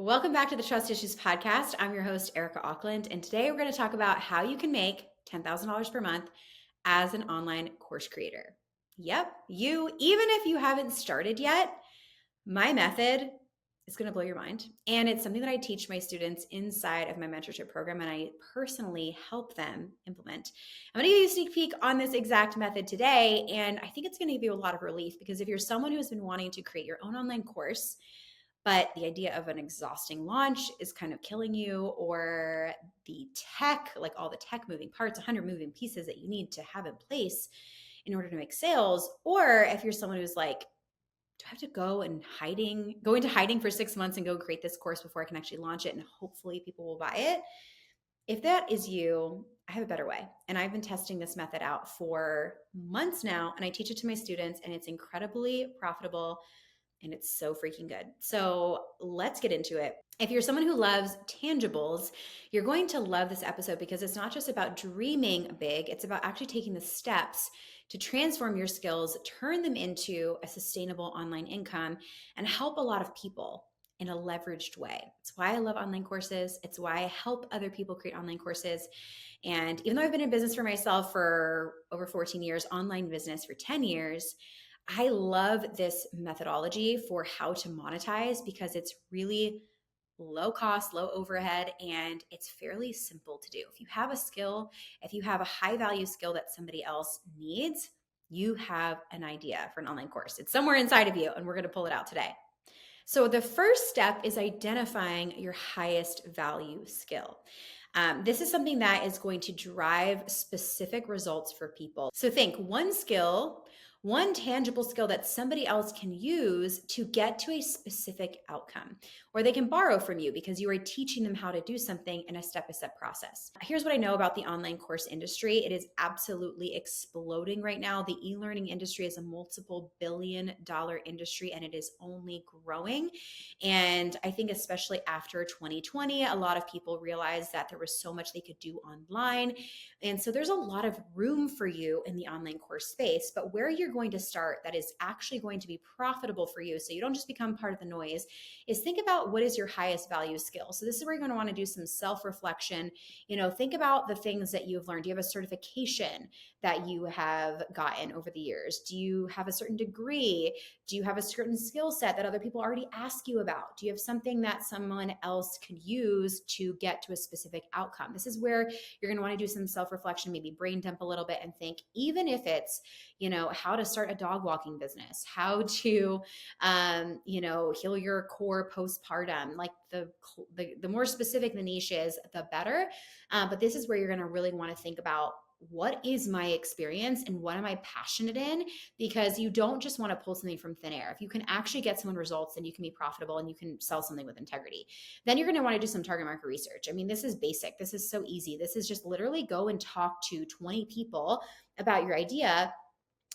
Welcome back to the Trust Issues Podcast. I'm your host, Erica Auckland, and today we're going to talk about how you can make $10,000 per month as an online course creator. Yep, even if you haven't started yet, my method is going to blow your mind. And it's something that I teach my students inside of my mentorship program, and I personally help them implement. I'm going to give you a sneak peek on this exact method today, and I think it's going to give you a lot of relief because if you're someone who's been wanting to create your own online course, but the idea of an exhausting launch is kind of killing you, or the tech, like all the tech moving parts, 100 moving pieces that you need to have in place in order to make sales, or if you're someone who's like, do I have to go into hiding for 6 months and go create this course before I can actually launch it and hopefully people will buy it? If that is you, I have a better way. And I've been testing this method out for months now, and I teach it to my students, and it's incredibly profitable and it's so freaking good. So let's get into it. If you're someone who loves tangibles, you're going to love this episode because it's not just about dreaming big, it's about actually taking the steps to transform your skills, turn them into a sustainable online income, and help a lot of people in a leveraged way. It's why I love online courses. It's why I help other people create online courses. And even though I've been in business for myself for over 14 years, online business for 10 years, I love this methodology for how to monetize because it's really low cost, low overhead, and it's fairly simple to do. If you have a skill, if you have a high value skill that somebody else needs, you have an idea for an online course. It's somewhere inside of you, and we're going to pull it out today. So, the first step is identifying your highest value skill. This is something that is going to drive specific results for people. So, think one tangible skill that somebody else can use to get to a specific outcome, or they can borrow from you because you are teaching them how to do something in a step-by-step process. Here's what I know about the online course industry. It is absolutely exploding right now. The e-learning industry is a multiple billion-dollar industry, and it is only growing. And I think especially after 2020, a lot of people realized that there was so much they could do online. And so there's a lot of room for you in the online course space, but where you're going to start that is actually going to be profitable for you, so you don't just become part of the noise, is think about what is your highest value skill. So this is where you're going to want to do some self-reflection. Think about the things that you've learned. Do you have a certification that you have gotten over the years? Do you have a certain degree? Do you have a certain skill set that other people already ask you about? Do you have something that someone else could use to get to a specific outcome? This is where you're going to want to do some self-reflection, maybe brain dump a little bit and think, even if it's, how to start a dog walking business, how to, heal your core postpartum, like the more specific the niche is, the better. But this is where you're going to really want to think about, what is my experience and what am I passionate in? Because you don't just want to pull something from thin air. If you can actually get someone results, then you can be profitable and you can sell something with integrity. Then you're going to want to do some target market research. I mean, this is basic. This is so easy. This is just literally go and talk to 20 people about your idea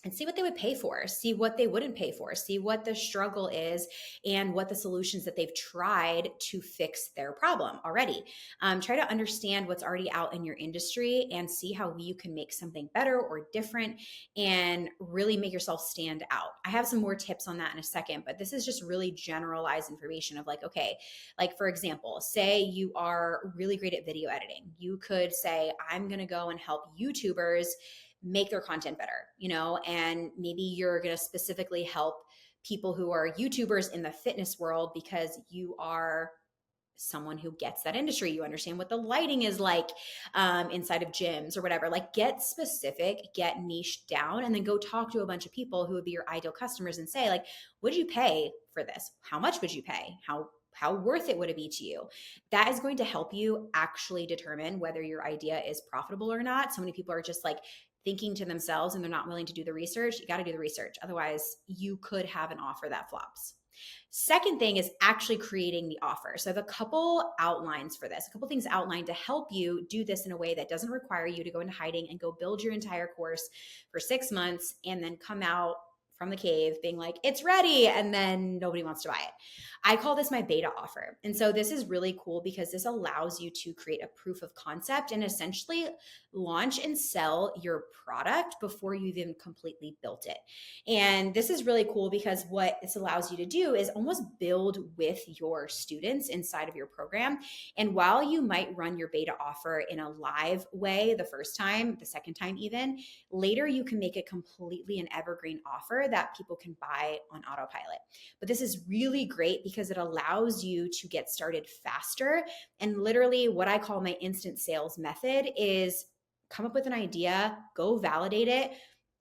and see what they would pay for, see what they wouldn't pay for, see what the struggle is and what the solutions that they've tried to fix their problem already. Try to understand what's already out in your industry and see how you can make something better or different and really make yourself stand out. I have some more tips on that in a second, but this is just really generalized information of okay, like for example, say you are really great at video editing. You could say, I'm going to go and help YouTubers make their content better, and maybe you're going to specifically help people who are YouTubers in the fitness world because you are someone who gets that industry. You understand what the lighting is like inside of gyms or whatever. Like, get specific, get niche down, and then go talk to a bunch of people who would be your ideal customers and say, would you pay for this? How much would you pay? How worth it would it be to you? That is going to help you actually determine whether your idea is profitable or not. So many people are just thinking to themselves and they're not willing to do the research. You got to do the research. Otherwise, you could have an offer that flops. Second thing is actually creating the offer. So I have a couple outlines for this, a couple things outlined to help you do this in a way that doesn't require you to go into hiding and go build your entire course for 6 months and then come out from the cave being like, it's ready, and then nobody wants to buy it. I call this my beta offer. And so this is really cool because this allows you to create a proof of concept and essentially launch and sell your product before you've even completely built it. And this is really cool because what this allows you to do is almost build with your students inside of your program. And while you might run your beta offer in a live way the first time, the second time even, later you can make it completely an evergreen offer that people can buy on autopilot. But this is really great because it allows you to get started faster. And literally what I call my instant sales method is come up with an idea, go validate it,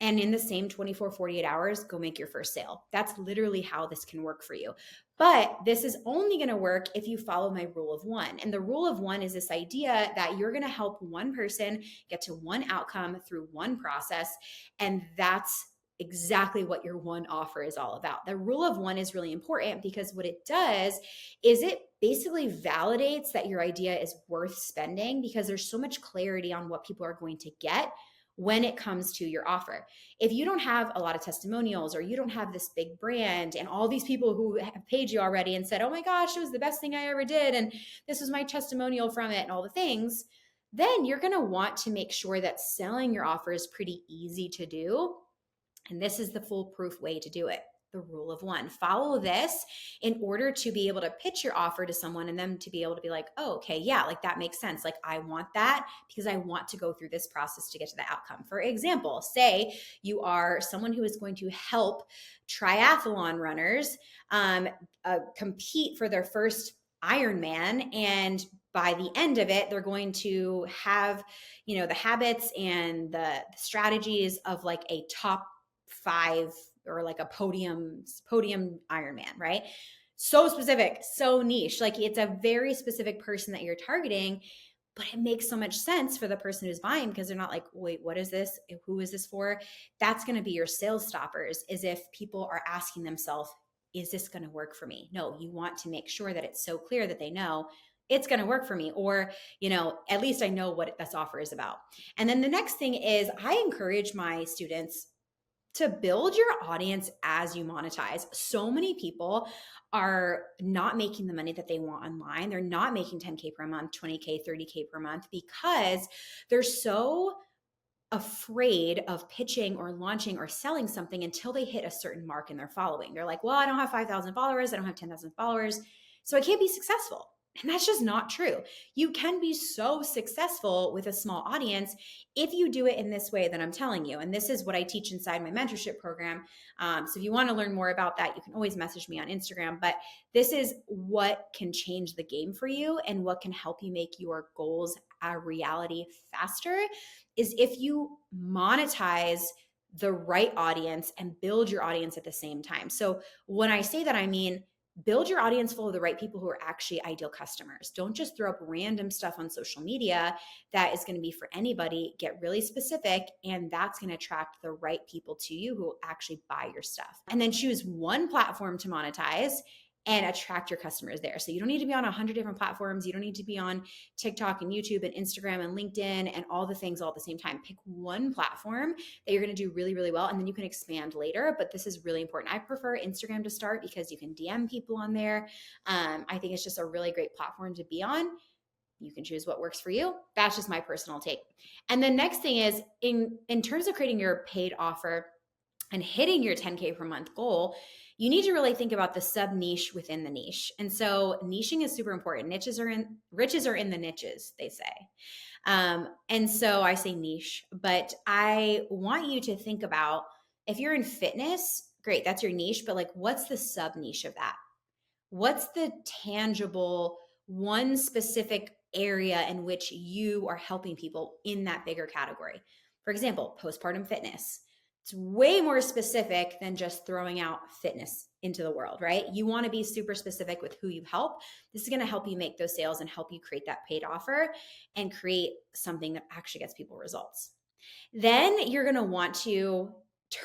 and in the same 24, 48 hours, go make your first sale. That's literally how this can work for you. But this is only going to work if you follow my rule of one. And the rule of one is this idea that you're going to help one person get to one outcome through one process. And that's exactly what your one offer is all about. The rule of one is really important because what it does is it basically validates that your idea is worth spending because there's so much clarity on what people are going to get when it comes to your offer. If you don't have a lot of testimonials or you don't have this big brand and all these people who have paid you already and said, oh my gosh, it was the best thing I ever did, and this was my testimonial from it and all the things, then you're going to want to make sure that selling your offer is pretty easy to do. And this is the foolproof way to do it. The rule of one. Follow this in order to be able to pitch your offer to someone and them to be able to be like, oh, okay, yeah, like that makes sense. Like I want that because I want to go through this process to get to the outcome. For example, say you are someone who is going to help triathlon runners compete for their first Ironman, and by the end of it, they're going to have, the habits and the strategies of like a top 5 or like a podium Ironman, right? So specific, so niche. Like it's a very specific person that you're targeting, but it makes so much sense for the person who's buying because they're not like, wait, what is this? Who is this for? That's going to be your sales stoppers, is if people are asking themselves, is this going to work for me? No, you want to make sure that it's so clear that they know it's going to work for me, or, at least I know what this offer is about. And then the next thing is I encourage my students to build your audience as you monetize. So many people are not making the money that they want online. They're not making 10K per month, 20K, 30K per month because they're so afraid of pitching or launching or selling something until they hit a certain mark in their following. They're like, well, I don't have 5,000 followers. I don't have 10,000 followers. So I can't be successful. And that's just not true. You can be so successful with a small audience if you do it in this way that I'm telling you. And this is what I teach inside my mentorship program. So if you want to learn more about that, you can always message me on Instagram. But this is what can change the game for you and what can help you make your goals a reality faster, is if you monetize the right audience and build your audience at the same time. So when I say that, I mean, build your audience full of the right people who are actually ideal customers. Don't just throw up random stuff on social media that is going to be for anybody. Get really specific, and that's going to attract the right people to you who will actually buy your stuff. And then choose one platform to monetize and attract your customers there. So you don't need to be on 100 different platforms. You don't need to be on TikTok and YouTube and Instagram and LinkedIn and all the things all at the same time. Pick one platform that you're going to do really, really well, and then you can expand later. But this is really important. I prefer Instagram to start because you can DM people on there. I think it's just a really great platform to be on. You can choose what works for you. That's just my personal take. And the next thing is in terms of creating your paid offer and hitting your 10K per month goal, you need to really think about the sub niche within the niche. And so niching is super important. Riches are in the niches, they say. And so I say niche, but I want you to think about, if you're in fitness, great, that's your niche, but like, what's the sub niche of that? What's the tangible one specific area in which you are helping people in that bigger category? For example, postpartum fitness. It's way more specific than just throwing out fitness into the world, right? You want to be super specific with who you help. This is going to help you make those sales and help you create that paid offer and create something that actually gets people results. Then you're going to want to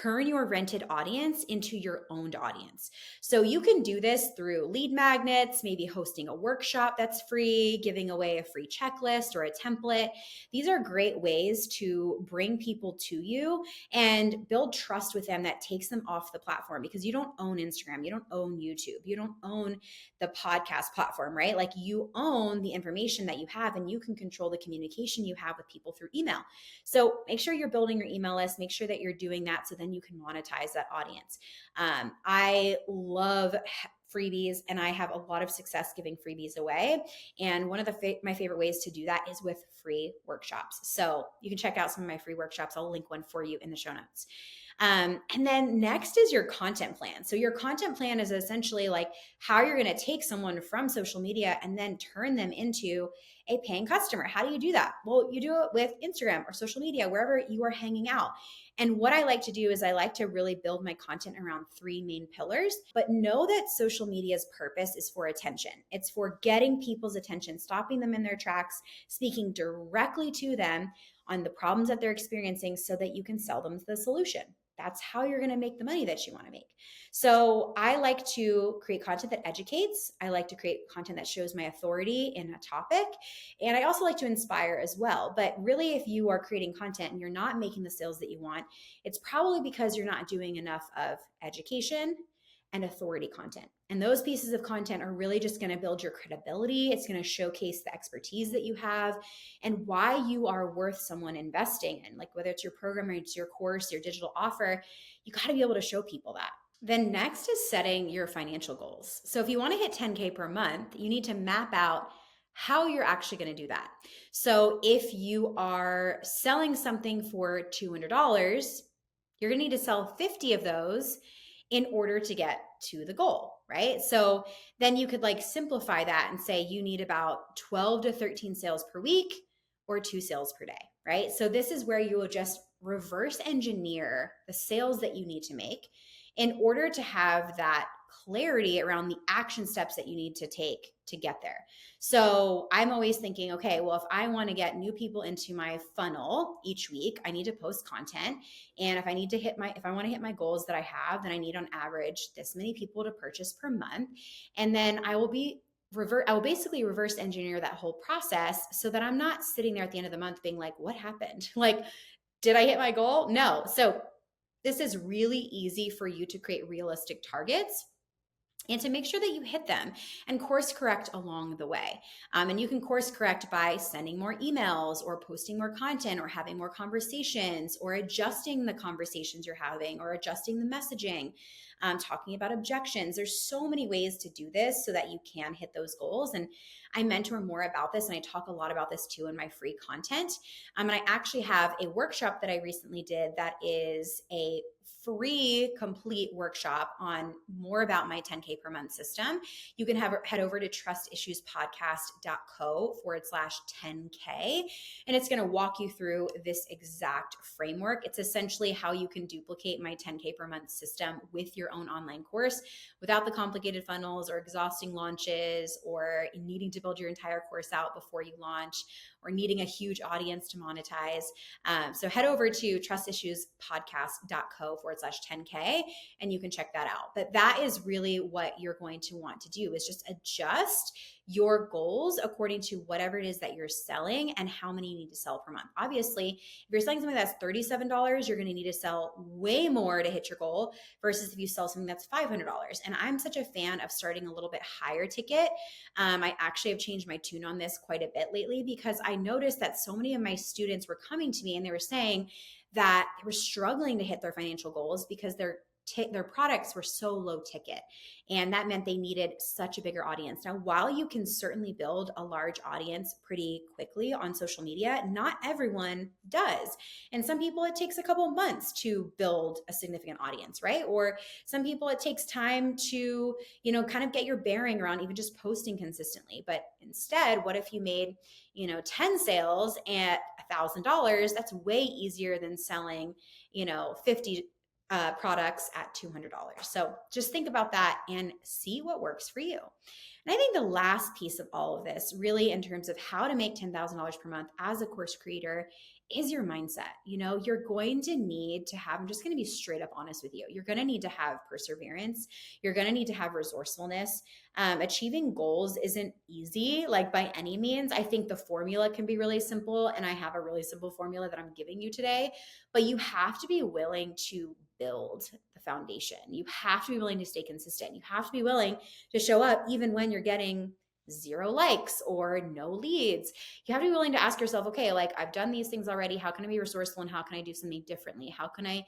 turn your rented audience into your owned audience. So you can do this through lead magnets, maybe hosting a workshop that's free, giving away a free checklist or a template. These are great ways to bring people to you and build trust with them that takes them off the platform, because you don't own Instagram, you don't own YouTube, you don't own the podcast platform, right? Like, you own the information that you have, and you can control the communication you have with people through email. So make sure you're building your email list, make sure that you're doing that so then you can monetize that audience. I love freebies, and I have a lot of success giving freebies away. And one of my favorite ways to do that is with free workshops. So you can check out some of my free workshops. I'll link one for you in the show notes. And then next is your content plan. So your content plan is essentially like how you're going to take someone from social media and then turn them into a paying customer. How do you do that? Well, you do it with Instagram or social media, wherever you are hanging out. And what I like to do is I like to really build my content around three main pillars, but know that social media's purpose is for attention. It's for getting people's attention, stopping them in their tracks, speaking directly to them on the problems that they're experiencing so that you can sell them the solution. That's how you're going to make the money that you want to make. So I like to create content that educates. I like to create content that shows my authority in a topic. And I also like to inspire as well. But really, if you are creating content and you're not making the sales that you want, it's probably because you're not doing enough of education and authority content. And those pieces of content are really just going to build your credibility. It's going to showcase the expertise that you have and why you are worth someone investing in. Like, whether it's your program or it's your course, your digital offer, you got to be able to show people that. Then next is setting your financial goals. So if you want to hit 10K per month, you need to map out how you're actually going to do that. So if you are selling something for $200, you're going to need to sell 50 of those in order to get to the goal, right? So then you could like simplify that and say you need about 12 to 13 sales per week or 2 sales per day, right? So this is where you will just reverse engineer the sales that you need to make in order to have that clarity around the action steps that you need to take to get there. So I'm always thinking, okay, well, if I want to get new people into my funnel each week, I need to post content. And if I want to hit my goals that I have, then I need on average this many people to purchase per month. And then I will basically reverse engineer that whole process so that I'm not sitting there at the end of the month being like, what happened? Like, did I hit my goal? No. So this is really easy for you to create realistic targets and to make sure that you hit them and course correct along the way. And you can course correct by sending more emails or posting more content or having more conversations or adjusting the conversations you're having or adjusting the messaging, talking about objections. There's so many ways to do this so that you can hit those goals. And I mentor more about this, and I talk a lot about this too in my free content. And I actually have a workshop that I recently did that is a free complete workshop on more about my 10K per month system. You can head over to trustissuespodcast.co/10K. And it's going to walk you through this exact framework. It's essentially how you can duplicate my 10K per month system with your own online course without the complicated funnels or exhausting launches or needing to build your entire course out before you launch or needing a huge audience to monetize. So head over to trustissuespodcast.co/10K and you can check that out. But that is really what you're going to want to do, is just adjust your goals according to whatever it is that you're selling and how many you need to sell per month. Obviously, if you're selling something that's $37, you're going to need to sell way more to hit your goal versus if you sell something that's $500. And I'm such a fan of starting a little bit higher ticket. I actually have changed my tune on this quite a bit lately because I noticed that so many of my students were coming to me and they were saying that they were struggling to hit their financial goals because their products were so low ticket. And that meant they needed such a bigger audience. Now, while you can certainly build a large audience pretty quickly on social media, not everyone does. And some people, it takes a couple of months to build a significant audience, right? Or some people, it takes time to, kind of get your bearing around even just posting consistently. But instead, what if you made, 10 sales at $1,000? That's way easier than selling, 50 products at $200. So just think about that and see what works for you. And I think the last piece of all of this, really, in terms of how to make $10,000 per month as a course creator, is your mindset. You're going to need to have, I'm just going to be straight up honest with you. You're going to need to have perseverance. You're going to need to have resourcefulness. Achieving goals isn't easy, like by any means. I think the formula can be really simple, and I have a really simple formula that I'm giving you today, but you have to be willing to build the foundation. You have to be willing to stay consistent. You have to be willing to show up even when you're getting 0 likes or no leads. You have to be willing to ask yourself, okay, like I've done these things already. How can I be resourceful and how can I do something differently? How can I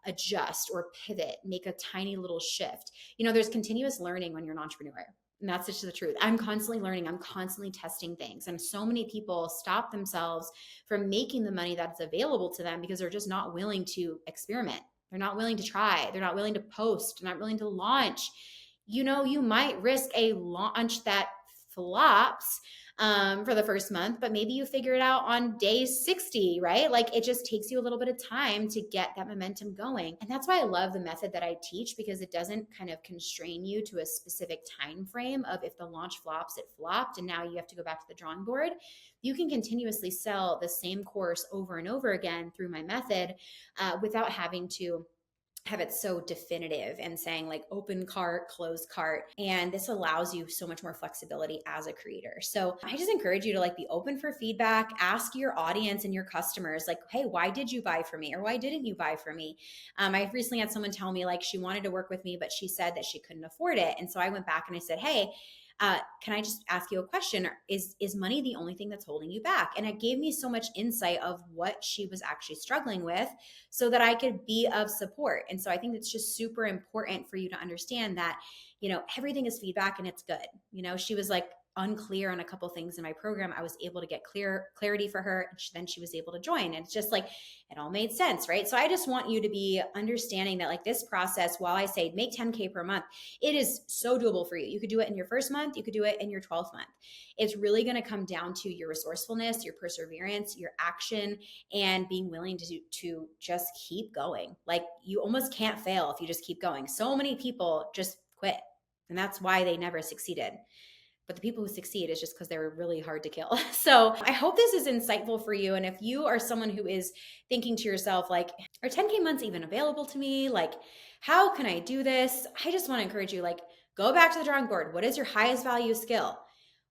adjust or pivot, make a tiny little shift? There's continuous learning when you're an entrepreneur. And that's just the truth. I'm constantly learning. I'm constantly testing things. And so many people stop themselves from making the money that's available to them because they're just not willing to experiment. They're not willing to try. They're not willing to post. They're not willing to launch. You might risk a launch that flops for the first month, but maybe you figure it out on day 60, right? Like it just takes you a little bit of time to get that momentum going. And that's why I love the method that I teach, because it doesn't kind of constrain you to a specific time frame of if the launch flops, it flopped, and now you have to go back to the drawing board. You can continuously sell the same course over and over again through my method without having to have it so definitive and saying like open cart, close cart. And this allows you so much more flexibility as a creator. So I just encourage you to like be open for feedback, ask your audience and your customers like, hey, why did you buy from me? Or why didn't you buy from me? I recently had someone tell me like she wanted to work with me, but she said that she couldn't afford it. And so I went back and I said, hey, can I just ask you a question? Is money the only thing that's holding you back? And it gave me so much insight of what she was actually struggling with so that I could be of support. And so I think it's just super important for you to understand that, everything is feedback and it's good. She was like unclear on a couple things in my program. I was able to get clarity for her, and then she was able to join. And it's just like, it all made sense, right? So I just want you to be understanding that like this process, while I say make 10K per month, it is so doable for you. You could do it in your first month. You could do it in your 12th month. It's really going to come down to your resourcefulness, your perseverance, your action, and being willing to just keep going. Like you almost can't fail if you just keep going. So many people just quit, and that's why they never succeeded. But the people who succeed is just because they were really hard to kill. So I hope this is insightful for you. And if you are someone who is thinking to yourself, like, are 10K months even available to me? Like, how can I do this? I just want to encourage you, like, go back to the drawing board. What is your highest value skill?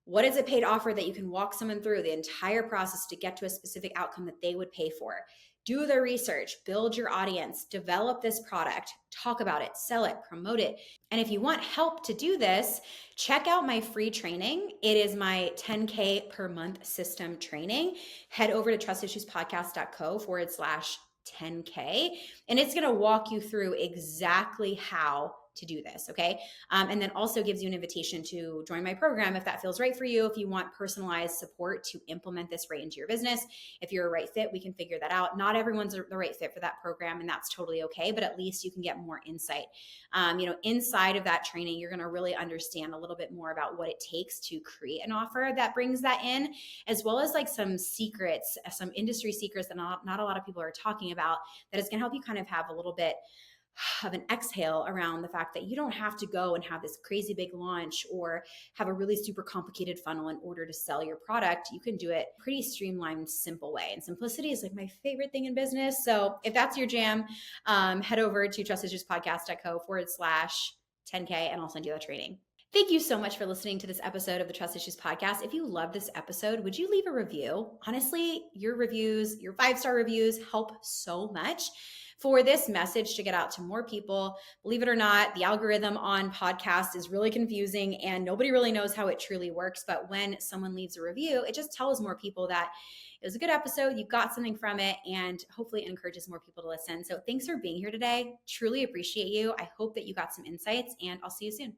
What is a paid offer that you can walk someone through the entire process to get to a specific outcome that they would pay for? Do the research, build your audience, develop this product, talk about it, sell it, promote it. And if you want help to do this, check out my free training. It is my 10K per month system training. Head over to trustissuespodcast.co/10K, and it's going to walk you through exactly how to do this. Okay. And then also gives you an invitation to join my program if that feels right for you. If you want personalized support to implement this right into your business, if you're a right fit, we can figure that out. Not everyone's the right fit for that program, and that's totally okay, but at least you can get more insight. Inside of that training, you're going to really understand a little bit more about what it takes to create an offer that brings that in, as well as like some secrets, some industry secrets that not a lot of people are talking about, that is going to help you kind of have a little bit of an exhale around the fact that you don't have to go and have this crazy big launch or have a really super complicated funnel in order to sell your product. You can do it pretty streamlined, simple way. And simplicity is like my favorite thing in business. So if that's your jam, head over to trustissuespodcast.co/10K and I'll send you that training. Thank you so much for listening to this episode of the Trust Issues Podcast. If you love this episode, would you leave a review? Honestly, your reviews, your 5-star reviews help so much for this message to get out to more people. Believe it or not, the algorithm on podcast is really confusing and nobody really knows how it truly works. But when someone leaves a review, it just tells more people that it was a good episode, you got something from it, and hopefully it encourages more people to listen. So thanks for being here today. Truly appreciate you. I hope that you got some insights, and I'll see you soon.